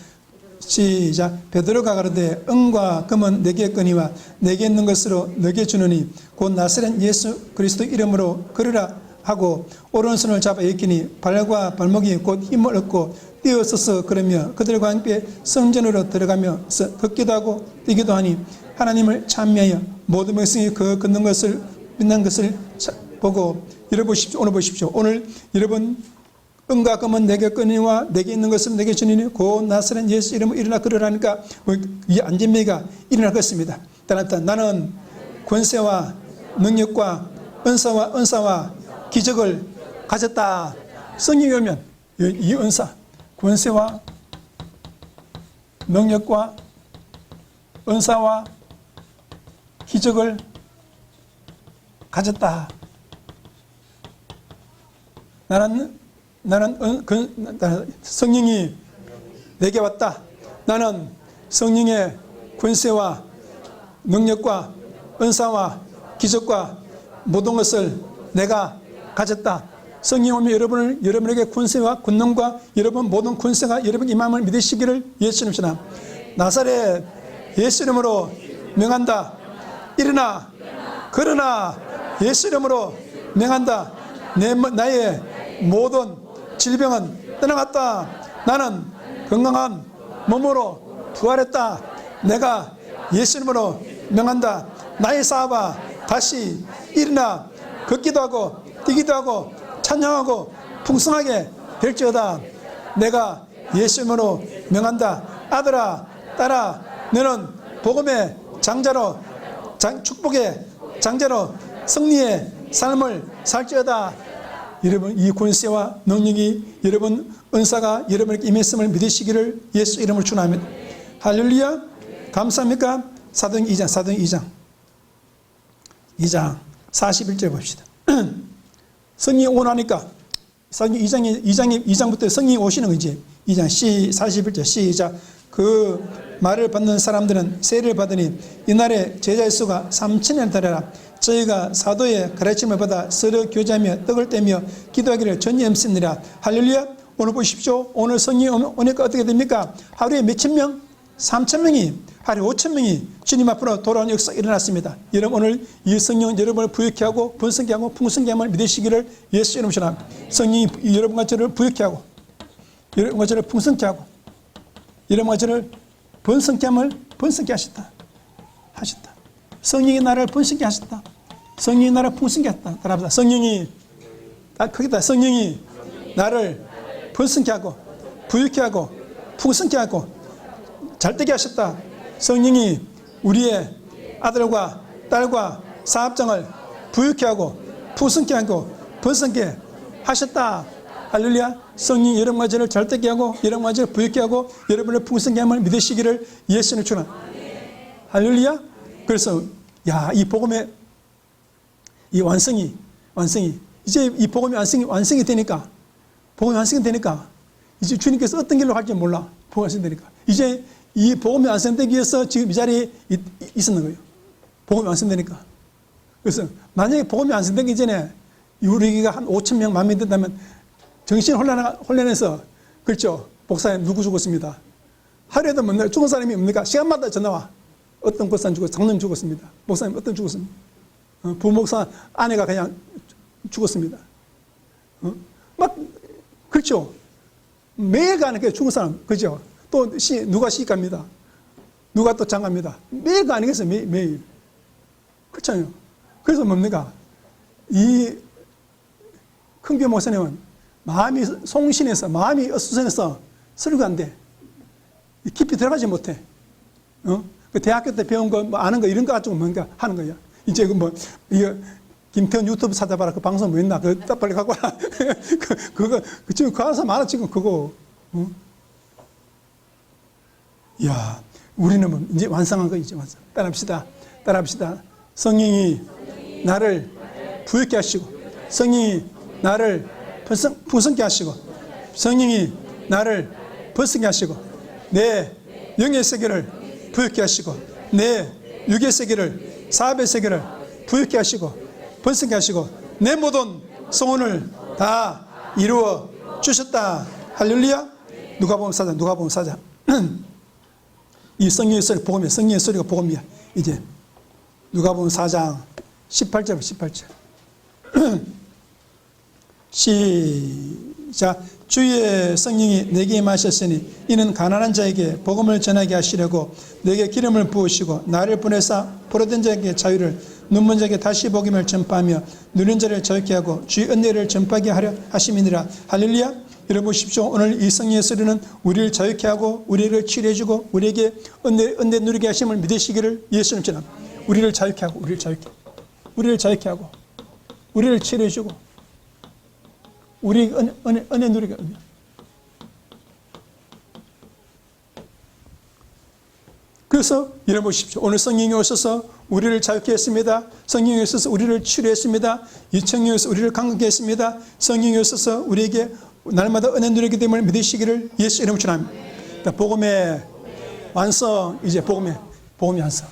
베드로가 가로되 은과 금은 내게 거니와 내게 있는 것으로 너게 주느니 곧 나사렛 예수 그리스도 이름으로 걸으라 하고 오른손을 잡아 일으키니 발과 발목이 곧 힘을 얻고 뛰어서서 그러며 그들과 함께 성전으로 들어가며 걷기도 하고 뛰기도 하니 하나님을 찬미하여 모든 백성이 그 걷는 것을 빛난 것을 보고 오늘 보십시오. 오늘 여러분 은과 금은 내게 거니와 내게 있는 것은 내게 주니니 곧 나사렛 예수 이름으로 일어나 걸으라니까 이 안전매가 일어날 것입니다. 따라서 나는 권세와 능력과 은사와 기적을 가졌다. 성령이 오면 이 은사, 권세와 능력과 은사와 기적을 가졌다. 나는 성령이 내게 왔다. 나는 성령의 권세와 능력과 은사와 기적과 모든 것을 내가 가졌다. 성령이 오면 여러분에게 권세와 권능과 여러분 모든 권세가 여러분 임함을 믿으시기를 예수님 전함. 나사렛 예수 이름으로 명한다. 일어나 걸으나 예수 이름으로 명한다. 나의 모든 질병은 떠나갔다. 나는 건강한 몸으로 부활했다. 내가 예수 이름으로 명한다. 나의 사업아 다시 일어나 걷기도 하고 뛰기도 하고 찬양하고 풍성하게 될지어다. 내가 예수 이름으로 명한다. 아들아 딸아 너는 복음의 장자로 축복의 장자로 승리의 삶을 살지어다. 여러분 이 권세와 능력이 여러분 은사가 여러분에게 임했음을 믿으시기를 예수 이름으로 축원합니다. 할렐루야. 감사합니까? 사도행전 2장 41절 봅시다. 성령이 오나니까 2장부터 성령이 오시는 거지. 2장 41절 시작. 그 말을 받는 사람들은 세례를 받으니 이날에 제자의 수가 3,000여 달하라. 저희가 사도의 가르침을 받아 서로 교제하며 떡을 떼며 기도하기를 전념했느니라. 할렐루야. 오늘 보십시오. 오늘 성령이 오니까 어떻게 됩니까? 하루에 몇천 명? 3,000명이, 하루에 5,000명이 주님 앞으로 돌아오는 역사가 일어났습니다. 여러분, 오늘 이 성령은 여러분을 부욕케 하고 번성케 하고 풍성케 함을 믿으시기를 예수 이름으로 축원합니다. 성령이 여러분과 저를 부욕케 하고 여러분과 저를 풍성케 하고 여러분과 저를 번성케 함을 번성케 하셨다. 성령이 나를 번성케 하셨다. 성령이 나를 풍성케 했다. 따라합시다. 성령이, 크겠다. 성령이 나를 번성케 하고 부욕케 하고 풍성케 하고 잘되게 하셨다. 성령이 우리의 아들과 딸과 사업장을 부욕케 하고 풍성케 하고 번성케 하셨다. 할렐루야. 성령이 여러분과 저를 잘되게 하고 여러분과 저를 부욕케 하고 여러분을 풍성케 함을 믿으시기를 예수님을 축원합니다. 할렐루야. 그래서 이 복음의 이 완성이 이제 이 복음이 완성이 되니까 이제 주님께서 어떤 길로 갈지 몰라. 복음이 완성되니까 이제 이 복음이 완성되기 위해서 지금 이 자리에 있었는 거예요. 복음이 완성되니까. 그래서 만약에 복음이 완성되기 전에 우리가 한 5,000명, 10,000명 된다면 정신 혼란해서, 그렇죠. 목사님 누구 죽었습니다. 하루에도 맨날 죽은 사람이 뭡니까? 시간마다 전화와. 어떤 목사님 죽었습니다. 장로님 죽었습니다. 목사님 어떤 죽었습니다. 부목사 아내가 그냥 죽었습니다. 그렇죠. 매일 가는 게 죽은 사람, 그죠? 또 누가 시집갑니다. 누가 또 장갑니다. 매일 가는 게 매일. 그렇잖아요. 그래서 뭡니까? 이 큰교 목사님은 마음이 송신해서, 마음이 어수선해서 설교한대. 깊이 들어가지 못해. 그 대학교 때 배운 거, 아는 거, 이런 거 가지고 뭔가 하는 거야. 이제 이거, 김태현 유튜브 찾아봐라. 그 방송 뭐 있나? 그거 빨리 갖고 와라. 그거, 지금 그 안에서 많아, 지금 그거. 이야, 우리는 뭐 이제 완성한 거, 이제 완성. 따라합시다. 성령이 나를 부욕케 하시고, 성령이 나를 풍성케 하시고, 성령이 나를 번성케 하시고, 내 영의 세계를 부욕케 하시고, 내 육의 세계를, 사업의 세계를 부욕케 하시고, 번성케 하시고, 내 모든 소원을 다 이루어 주셨다. 할렐루야. 누가복음 4장. 이 성령의 소리, 복음이야. 성령의 소리가 복음이야. 이제 누가복음 4장 18절. 시작. 주의 성령이 내게 임하셨으니 이는 가난한 자에게 복음을 전하게 하시려고 내게 기름을 부으시고 나를 보내사 포로된 자에게 자유를, 눈먼 자에게 다시 복음을 전파하며 누른 자를 자유케 하고 주의 은혜를 전파하게 하려 하심이니라. 할렐루야. 여러분 보십시오. 오늘 이 성령의 소리는 우리를 자유케 하고 우리를 치료해주고 우리에게 은혜 누리게 하심을 믿으시기를 예수님 전합니다. 우리를 자유케 하고 우리를 자유케 하고 우리를 치료해주고 우리 은혜 누리게. 그래서 여러분 보십시오. 오늘 성령이 오셔서 우리를 자유케 했습니다. 성령이 오셔서 우리를 치료했습니다. 이 성령이 오셔서 우리를 강하게 했습니다. 성령이 오셔서 우리에게 날마다 은혜 누리게 됨을 믿으시기를 예수 이름으로 축원합니다. 복음의 완성, 이제 복음의 완성.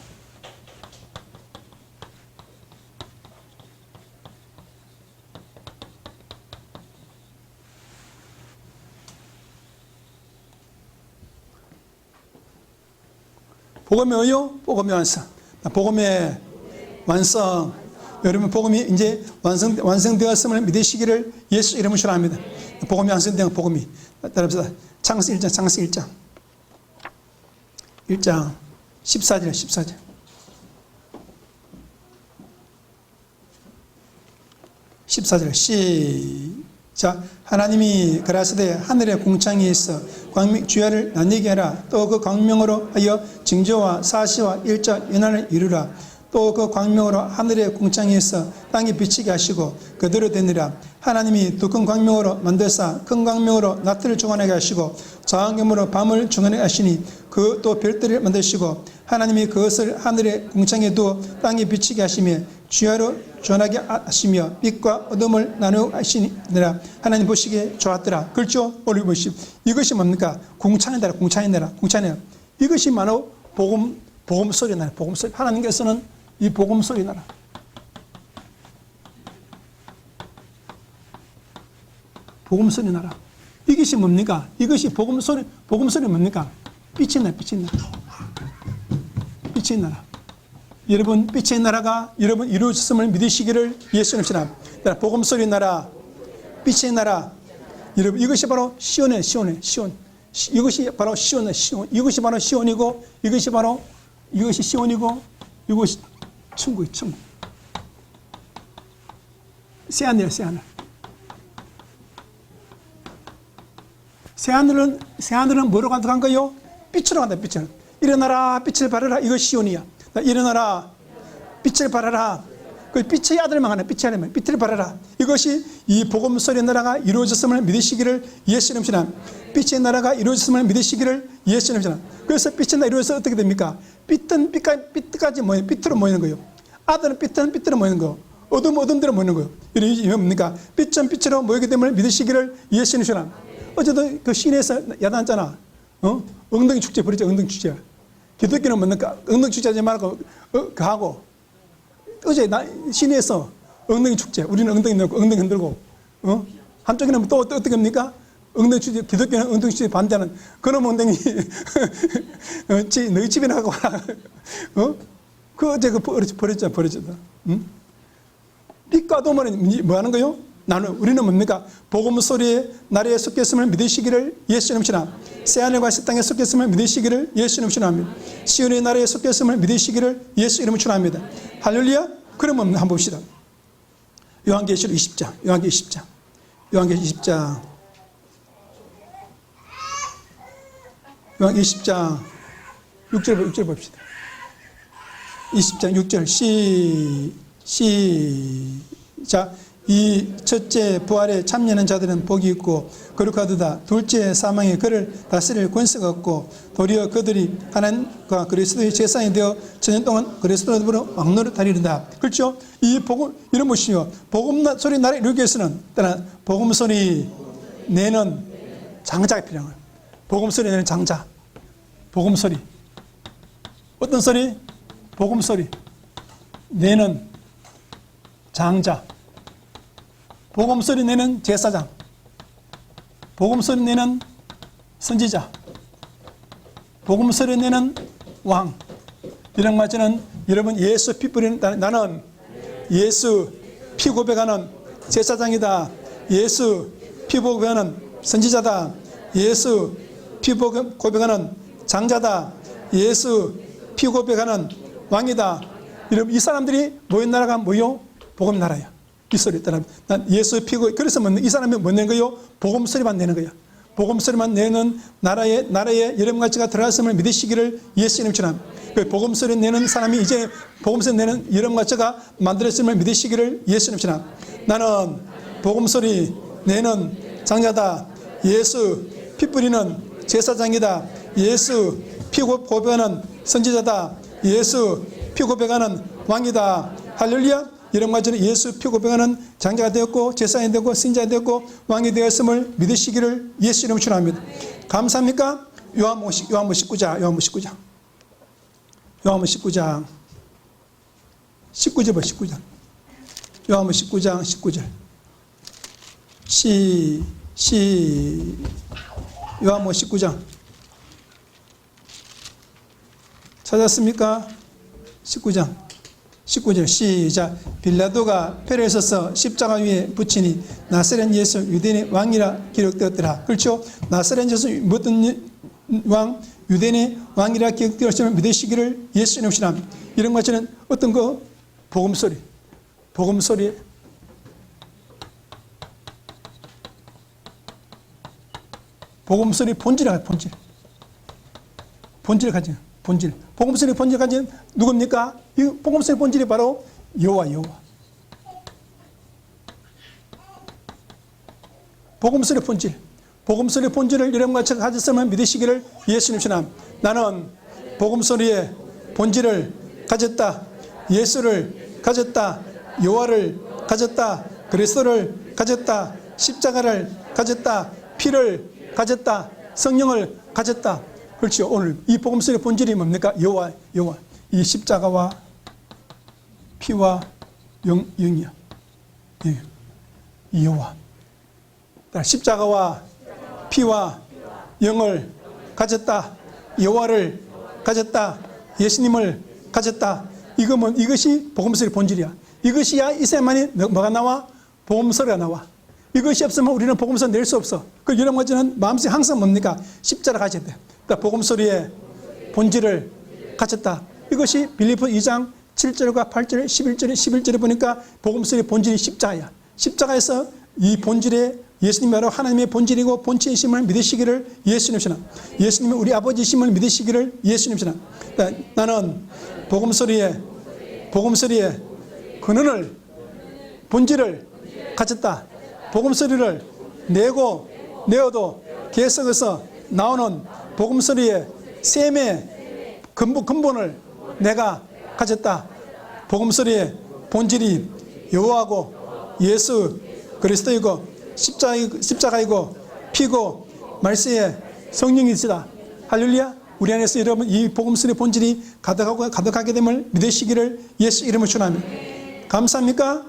복음의 의요, 복음의 완성. 복음의 완성. 여러분, 복음이 이제 완성되었음을 믿으시기를 예수 이름으로 축원합니다. 복음이 완성된 복음이. 따라합시다. 창세기 1장. 1장 14절. 시작. 하나님이 가라사대 하늘에 궁창이 있어 주야를 나뉘게 하라. 또 그 광명으로 하여 징조와 사시와 일자 연한을 이루라. 또 그 광명으로 하늘에 궁창이 있어 땅에 비치게 하시고 그대로 되니라. 하나님이 두 큰 광명으로 만들사 큰 광명으로 낮을 주관하게 하시고 저항염으로 밤을 주관하게 하시니 그 또 별들을 만드시고 하나님이 그것을 하늘에 궁창에 두어 땅에 비치게 하시며 주야로 전하게 하시며 빛과 어둠을 나누어 하시니라. 하나님 보시기에 좋았더라. 그렇죠? 오늘 보십시오. 이것이 뭡니까? 궁창이더라. 이것이 바로 복음 소리 나라. 복음 소리. 하나님께서는 이 복음 소리 나라. 복음 소리 나라. 이것이 뭡니까? 이것이 복음 소리 뭡니까? 빛의 나라, 빛의 나라. 빛의 나라. 여러분, 빛의 나라가 여러분 이루어졌음을 믿으시기를 예수 이름으로 축원합니다. 복음 소리 나라, 빛의 나라. 여러분, 이것이 바로 시온이에요, 시온. 이것이 바로 시온이에요, 시온. 이것이 바로 시온이고, 이것이 시온이고, 이것이 천국이에요, 천국. 새하늘이에요, 새하늘. 새하늘은 뭐로 간다고 거요? 빛으로 간다, 빛으로. 일어나라, 빛을 발하라. 이거 시온이야. 일어나라, 빛을 발하라. 그 빛의 아들만 하네, 빛의 아들만. 빛을 발하라. 이것이 이 복음 소리 나라가 이루어졌음을 믿으시기를 예수 이름으로. 빛의 나라가 이루어졌음을 믿으시기를 예수 이름으로. 그래서 빛의 나라 이루어져서 어떻게 됩니까? 빛은 빛까지 모이는, 빛으로 모이는 거예요. 아들은 빛으로 모이는 거. 어둠대로 모이는 거예요. 이게 뭡니까? 빛은 빛으로 모이게 됨을 믿으시기를 예수 이름으로. 어제도 그 시내에서 야단했잖아. 엉덩이 축제 버리죠, 엉덩이 축제. 기독교는 뭡니까? 엉덩이 축제 하지 말고, 하고. 어제 시내에서 엉덩이 축제. 우리는 엉덩이 넣고, 엉덩이 흔들고, 한쪽에는 또 어떻게 합니까? 엉덩이 축제, 기독교는 엉덩이 축제 반대하는 그놈 엉덩이, 너희 집에 나가고 와라. 그 어제 버렸잖아. 빛과 어둠은 뭐 하는 거요? 우리는 뭡니까? 복음 소리에 나라에 속했음을 믿으시기를 예수 이름으로. 새하늘과 새 땅에 속했음을 믿으시기를 예수 이름으로 합니다. 시온의 나라에 속했음을 믿으시기를 예수 이름으로 합니다. 할렐루야. 그러면 한번 봅시다. 요한계시록 20장. 요한계시록 20장. 요한계시록 20장 6절 봅시다. 20장 6절 시작. 이 첫째 부활에 참여하는 자들은 복이 있고 거룩하도다. 둘째 사망에 그를 다스릴 권세가 없고 도리어 그들이 하나님과 그리스도의 제사장이 되어 천년 동안 그리스도로 왕노릇하리로다. 그렇죠? 이 복음 이런 것이요. 복음 소리 나를 이루기 위해서는 일단 복음 소리 내는 장자가 필요한 거예요. 복음 소리 내는 장자. 복음 소리. 어떤 소리? 복음 소리 내는 장자. 복음 소리 내는 제사장, 복음 소리 내는 선지자, 복음 소리 내는 왕. 이런 말처럼 여러분 예수 피 뿌리는 나는 예수 피 고백하는 제사장이다. 예수 피 고백하는 선지자다. 예수 피 고백하는 장자다. 예수 피 고백하는 왕이다. 여러분 이 사람들이 모인 나라가 뭐요? 복음 나라야. 이 소리 따라 난 예수 피고 그래서 이 사람이 뭐 내는 거요? 복음 소리만 내는 거야. 복음 소리만 내는 나라에 여러분 가치가 들어갔음을 믿으시기를 예수 이름으로. 그 복음 소리 내는 사람이 이제 복음 소리 내는 여러분 가치가 만들었음을 믿으시기를 예수 이름으로. 나는 복음 소리 내는 장자다. 예수 피 뿌리는 제사장이다. 예수 피 고백하는 선지자다. 예수 피 고백하는 왕이다. 할렐루야. 이런 말처럼 예수 피 고백하는 장자가 되었고 제사장이 되었고 신자가 되었고 왕이 되었음을 믿으시기를 예수 이름으로 축원합니다. 감사합니까? 요한복음 19장 19절 봐. 19장 요한복음 19장 19절 요한복음 19장 찾았습니까? 19절 시작. 빌라도가 표를 써서 십자가 위에 붙이니 나사렛 예수 유대인의 왕이라 기록되었더라. 그렇죠? 나사렛 예수 어떤 왕? 유대인의 왕이라 기록되었으면 믿으시기를 예수 이름으로. 이런 것처럼 어떤 거? 복음소리 본질이야. 본질 가진 본질. 복음소리 본질 가진 누굽니까? 이 복음소리 본질이 바로 여호와. 복음소리 본질을 여러분과 같이 가졌으면 믿으시기를 예수님 이름으로. 나는 복음소리의 본질을 가졌다. 예수를 가졌다. 여호와를 가졌다. 그리스도를 가졌다. 십자가를 가졌다. 피를 가졌다. 성령을 가졌다. 그렇죠. 오늘 이 복음서의 본질이 뭡니까? 여호와. 이 십자가와 피와 영이야. 예. 이 여호와. 십자가와 피와 영을 가졌다. 여호와를 가졌다. 예수님을 가졌다. 이것이 복음서의 본질이야. 이것이야 있어야만이 뭐가 나와? 복음서가 나와. 이것이 없으면 우리는 복음서 낼 수 없어. 그 이런 것은 마음속에 항상 뭡니까? 십자가 가져야 돼. 그러니까 복음서의 본질을 가졌다. 이것이 빌립보 2장 7절과 8절, 11절에 보니까 복음서의 본질이 십자가야. 십자가에서 이 본질에 예수님이 하나님의 본질이고 본체이심을 믿으시기를 예수님이시나. 예수님이 우리 아버지이심을 믿으시기를 예수님이시나. 그러니까 나는 복음서리의 근원을, 본질을 가졌다. 복음서리를 내어도 계속해서 나오는 복음서리의 셈의 근본을 내가 가졌다. 복음서리의 본질이 여호와고 예수 그리스도이고 십자가이고 피고 말세의 성령이시다. 할렐루야. 우리 안에서 여러분 이 복음서의 본질이 가득하게 됨을 믿으시기를 예수 이름으로 축원합니다. 감사합니까?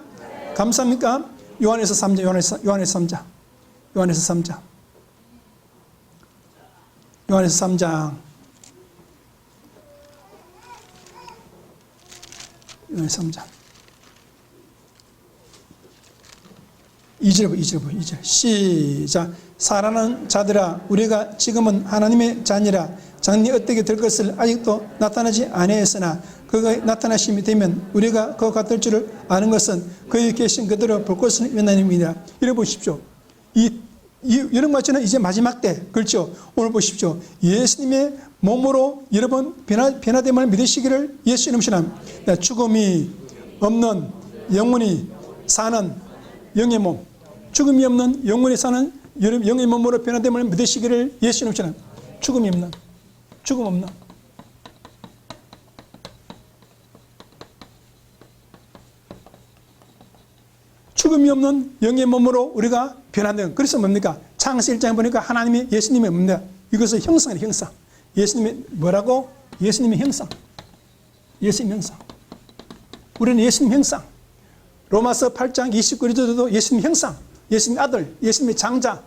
감사합니까? 요한에서 3장. 요한에서 3장 2절 시작. 사랑하는 자들아 우리가 지금은 하나님의 자녀라. 장래 어떻게 될 것을 아직도 나타나지 아니하였으나 그가 나타나심이 되면 우리가 그와 같을 줄을 아는 것은 그의 계신 그대로 볼 것을 원하님이라. 이래 보십시오. 이런 것처럼 이제 마지막 때, 그렇죠? 오늘 보십시오. 예수님의 몸으로 여러분 변화됨을 믿으시기를 예수 이름으로 축원합니다. 죽음이 없는 영원히 사는 영의 몸, 죽음이 없는 영원히 사는 영의 몸으로 변화됨을 믿으시기를 예수 이름으로 축원합니다. 죽음 없는 죽음이 없는 영의 몸으로 우리가 변화된. 그래서 뭡니까? 창세기 1장에 보니까 하나님이 예수님의 뭡니까? 이것은 형상이에요. 형상. 예수님의 뭐라고? 예수님의 형상. 예수님 형상. 우리는 예수님 형상. 로마서 8장 29절에도 예수님 형상, 예수님의 아들, 예수님의 장자.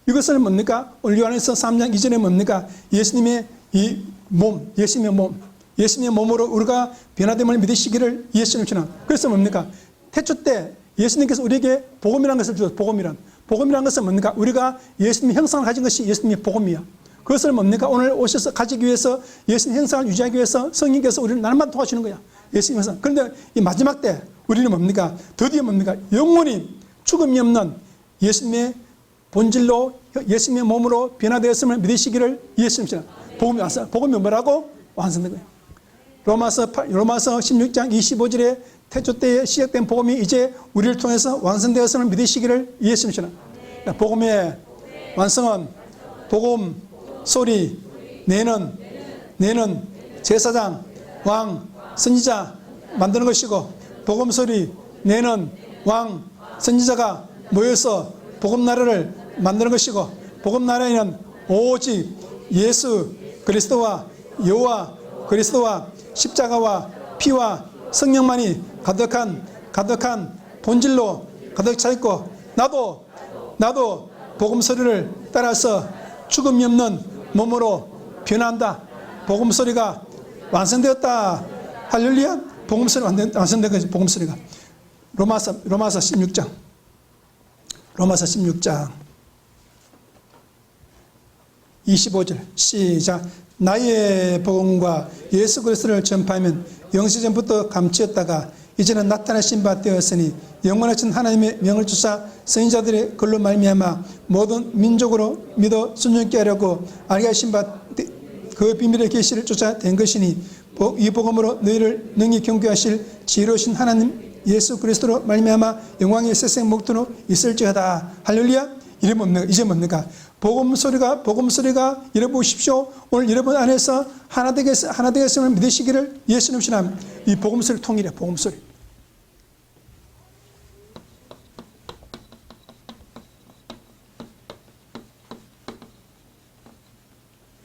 이것을 뭡니까? 오늘 요한에서 3장 2절에 뭡니까? 예수님의 이 몸, 예수님의 몸으로 우리가 변화됨을 믿으시기를 예수님 주나. 그래서 뭡니까? 태초 때 예수님께서 우리에게 복음이라는 것을 주셨어요. 복음이라는 것은 뭡니까? 우리가 예수님의 형상을 가진 것이 예수님의 복음이야. 그것을 뭡니까? 오늘 오셔서 가지기 위해서 예수님 형상을 유지하기 위해서 성령께서 우리를 날마다 도와주는 거야. 예수님 형상. 그런데 이 마지막 때 우리는 뭡니까? 드디어 뭡니까? 영원히 죽음이 없는 예수님의 본질로 예수님의 몸으로 변화되었음을 믿으시기를 예수님 주나. 복음이 뭐라고? 완성된 거예요. 로마서 16장 25절에 태초 때에 시작된 복음이 이제 우리를 통해서 완성되었음을 믿으시기를 예수님 주나. 복음의 완성은 복음 소리 내는 제사장 왕 선지자 만드는 것이고, 복음 소리 내는 왕 선지자가 모여서 복음 나라를 만드는 것이고, 복음 나라에는 오직 예수 그리스도와 여호와 그리스도와 십자가와 피와 성령만이 가득한 본질로 가득 차 있고, 나도 복음 소리를 따라서 죽음이 없는 몸으로 변한다. 복음 소리가 완성되었다. 할렐루야. 복음 소리 완성된 거지. 복음 소리가. 로마서 16장 25절 시작. 나의 복음과 예수 그리스도를 전파하면 영시전부터 감추었다가 이제는 나타나신 바 되었으니 영원하신 하나님의 명을 주사 선지자들의 글로 말미암아 모든 민족으로 믿어 순종케 하려고 알게 하신 바 그 비밀의 계시를 쫓아 된 것이니 이 복음으로 너희를 능히 경계하실 지혜로우신 하나님 예수 그리스도로 말미암아 영광의 세상 목도로 있을지어다. 할렐루야. 이제 뭡니까? 복음 소리가 여러분 보십시오. 오늘 여러분 안에서 하나 되겠음을 믿으시기를 예수님 신함. 이 복음 소리 통일해. 복음 소리.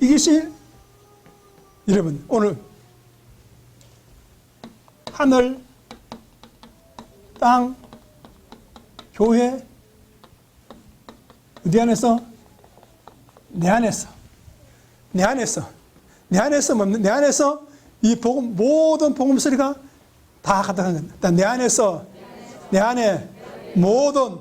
이것이 여러분, 오늘 하늘, 땅, 교회, 어디 안에서? 내 안에서. 내 안에서. 내 안에서 뭡니까? 내 안에서 이 복음, 모든 복음 소리가 다 가득한 겁니다. 내 안에서, 내 안에 모든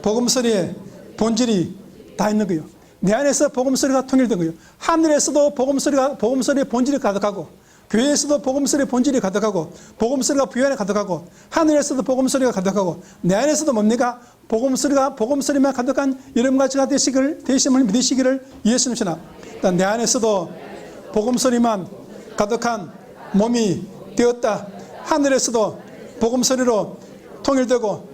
복음 소리의 본질이 다 있는 거예요. 내 안에서 복음 소리가 통일된 거예요. 하늘에서도 복음 소리의 본질이 가득하고, 교회에서도 복음 소리의 본질이 가득하고, 복음 소리가 부여 안에 가득하고, 하늘에서도 복음 소리가 가득하고, 내 안에서도 뭡니까? 복음 소리만 가득한 여러분과 제가 되심을 믿으시기를 예수님 시나. 내 안에서도 복음 소리만 가득한 몸이 되었다. 하늘에서도 복음 소리로 통일되고,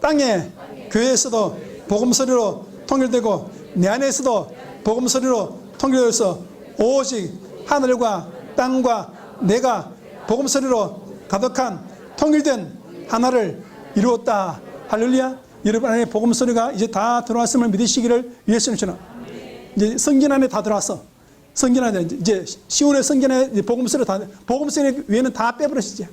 땅에 교회에서도 복음 소리로 통일되고, 내 안에서도 복음 소리로 통일되어서 오직 하늘과 땅과 내가 복음 소리로 가득한 통일된 하나를 이루었다. 할렐루야. 여러분 안에 복음 소리가 이제 다 들어왔음을 믿으시기를 예수님 주나. 이제 성전 안에 다 들어왔어. 성전 안에 이제 시온의 성전 안에 복음 소리 다, 복음 소리 외에는 다 빼버렸지.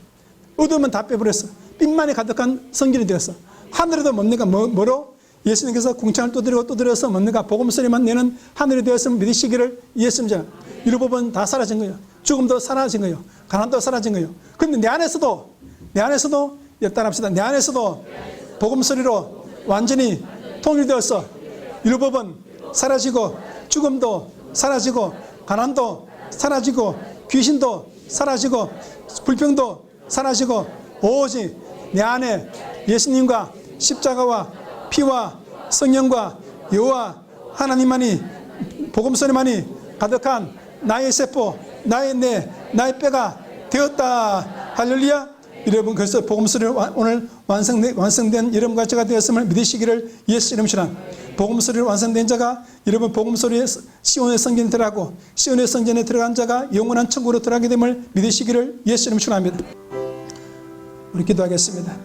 어두우면 다 빼버렸어. 빛만이 가득한 성전이 되었어. 하늘에도 뭡니까? 뭐로? 예수님께서 궁창을 또 들여서 뭡니까? 복음 소리만 내는 하늘이 되었음을 믿으시기를 예수님 주나. 율법은 다 사라진 거예요. 죽음도 사라진 거예요. 가난도 사라진 거예요. 그런데 내 안에서도 따라합시다. 내 안에서도 복음 소리로 완전히 통일되어서 율법은 사라지고, 죽음도 사라지고, 가난도 사라지고, 귀신도 사라지고, 불평도 사라지고, 오직 내 안에 예수님과 십자가와 피와 성령과 여호와 하나님만이, 복음 소리만이 가득한 나의 세포, 나의 뇌, 나의 뼈가 되었다. 할렐루야. 여러분, 그래서 복음 소리를 오늘 완성된 여러분과 제가 되었음을 믿으시기를 예수 이름으로. 복음 소리를 완성된 자가, 여러분 복음 소리에 시온의 성전에 들어가고, 시온의 성전에 들어간 자가 영원한 천국으로 들어가게 됨을 믿으시기를 예수 이름으로 축원합니다. 우리 기도하겠습니다.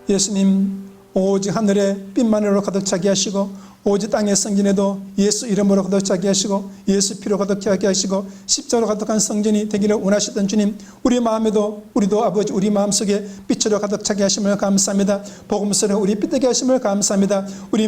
예수님, 오직 하늘에 빛만으로 가득 차게 하시고, 오직 땅의 성전에도 예수 이름으로 가득 차게 하시고, 예수 피로 가득 차게 하시고, 십자가로 가득한 성전이 되기를 원하시던 주님, 우리 마음에도, 우리도 아버지 우리 마음속에 빛으로 가득 차게 하심을 감사합니다. 복음 소리가 우리 빛되게 하심을 감사합니다. 우리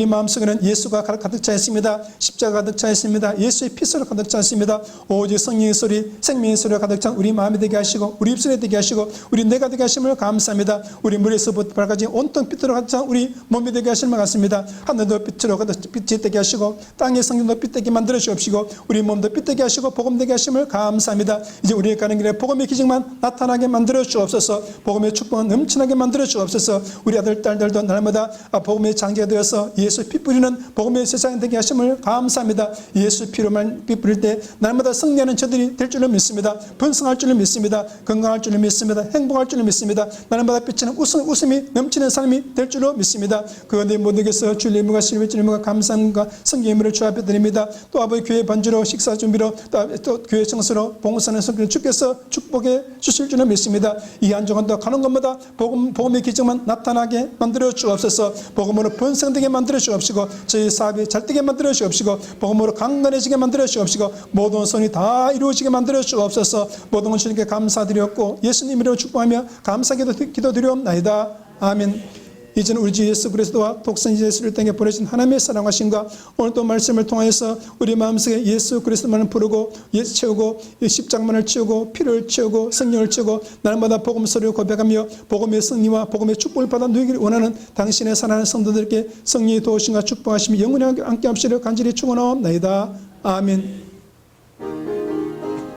마음속에는 예수가 가득 차 있습니다. 십자가 가득 차 있습니다. 예수의 피소로 가득 차 있습니다. 오직 성령의 소리, 생명의 소리가 가득 찬 우리 마음이 되게 하시고, 우리 입술에 되게 하시고, 우리 뇌가 되게 하심을 감사합니다. 우리 머리에서부터 발까지 온통 빛으로 가득 찬 우리 몸이 되게 하심을 감사합니다. 하늘도 빛으로 가득 빛이 되게 하시고, 땅의 성전도 빛되게 만들어 주옵시고, 우리 몸도 빛되게 하시고 복음 되게 하심을 감사합니다. 이제 우리의 가는 길에 복음의 기적만 나타나게 만들어 주옵소서. 복음의 축복은 넘치나게 만들어 주옵소서. 우리 아들 딸들도 날마다 복음의 장제가 되어서 예수 피 뿌리는 복음의 세상이 되게 하심을 감사합니다. 예수 피로만 피 뿌릴 때 날마다 승리하는 저들이 될 줄로 믿습니다. 번성할 줄로 믿습니다. 건강할 줄로 믿습니다. 행복할 줄로 믿습니다. 날마다 비치는 웃음이 넘치는 삶이 될 줄로 믿습니다. 그런데 모두에게서 주의 이름과 주님의 감사함과 성경의 이름으로 주 앞에 드립니다. 또 아버지 교회 반주로 식사 준비로 또 교회 청소로 봉사하는 성경 주께서 축복해 주실 줄을 믿습니다. 이 한 주간도 가는 것마다 복음의 기적만 나타나게 만들어 주옵소서. 복음으로 번성되게 만들어 주옵시고, 저희 사업이 잘되게 만들어 주옵시고, 복음으로 강건해지게 만들어 주옵시고, 모든 손이 다 이루어지게 만들어 주옵소서. 모든 주님께 감사드렸고 예수님 이름으로 축복하며 감사기도 기도드리옵나이다. 아멘. 이제는 우리 주 예수 그리스도와 독생자 예수를 땅에 보내신 하나님의 사랑하심과 오늘 또 말씀을 통해서 우리 마음속에 예수 그리스도만을 부르고 예수 채우고, 십자가만을 채우고, 피를 채우고, 성령을 채우고, 날마다 복음 소리를 고백하며 복음의 승리와 복음의 축복을 받아 누리기를 원하는 당신의 사랑하는 성도들에게 성령의 도우심과 축복하심이 영원히 함께 합시를 간절히 축원하옵나이다. 아멘.